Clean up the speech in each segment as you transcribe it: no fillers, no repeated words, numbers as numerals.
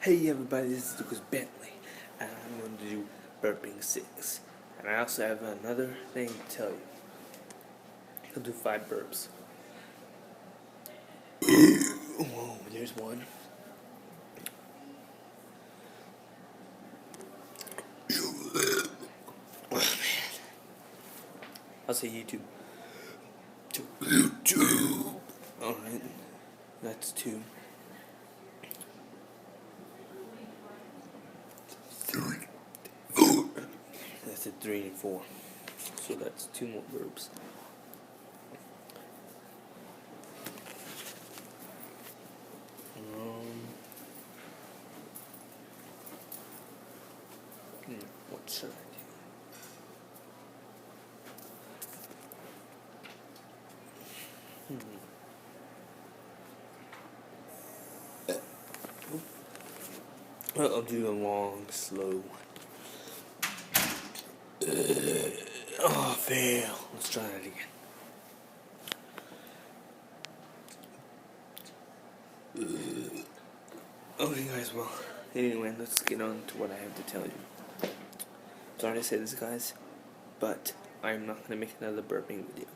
Hey everybody, this is Lucas Bentley, and I'm going to do Burping 6. And I also have another thing to tell you. I'll do 5 burps. Whoa, there's one. Oh man. I'll say YouTube. YouTube. Alright, that's 2. 3, 4. That's a 3 and 4. So that's 2 more burps. What should I do? I'll do a long, slow. Oh, fail. Let's try that again. Okay, guys, well, anyway, let's get on to what I have to tell you. Sorry to say this, guys, but I'm not going to make another burping video.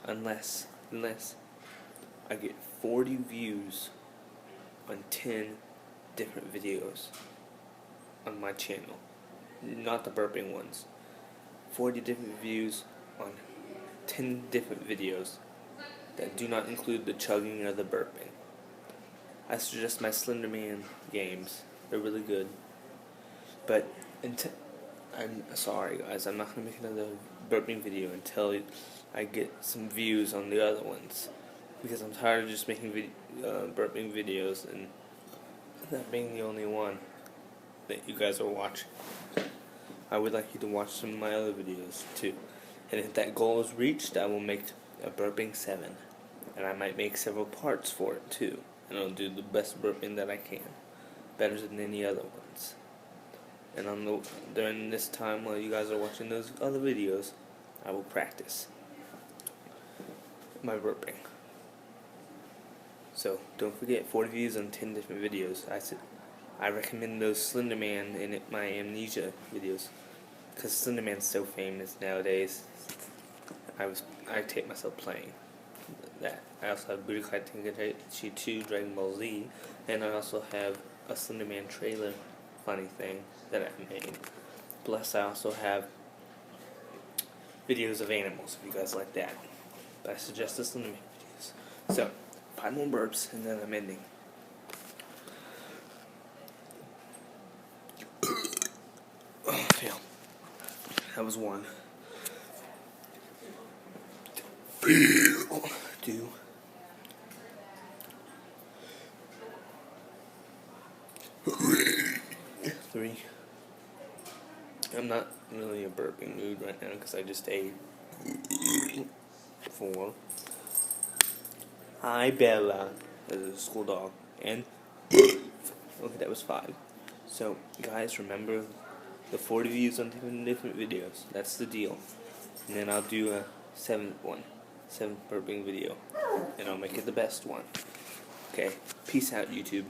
Unless I get 40 views on 10 different videos on my channel. Not the burping ones. 40 different views on 10 different videos that do not include the chugging or the burping. I suggest my Slender Man games. They're really good. But I'm sorry, guys. I'm not going to make another burping video until I get some views on the other ones. Because I'm tired of just making burping videos and that being the only one that you guys are watching. I would like you to watch some of my other videos too. And if that goal is reached, I will make a burping 7. And I might make several parts for it too. And I'll do the best burping that I can. Better than any other ones. And during this time while you guys are watching those other videos, I will practice my burping. So don't forget, 40 views on 10 different videos. I recommend those Slender Man and my Amnesia videos, because Slender Man's so famous nowadays. I tape myself playing that. I also have Budokai Tenkaichi 2 Dragon Ball Z, and I also have a Slender Man trailer funny thing that I made. Plus I also have videos of animals if you guys like that. But I suggest the Slender Man videos. So 5 more burps and then I'm ending. Oh, fail. That was 1. 2. 3. I'm not really in a burping mood right now because I just ate. 4. Hi, Bella. That is a school dog. And okay, that was 5. So, guys, remember the 40 views on different videos. That's the deal. And then I'll do a 7th burping video, and I'll make it the best one. Okay, peace out, YouTube.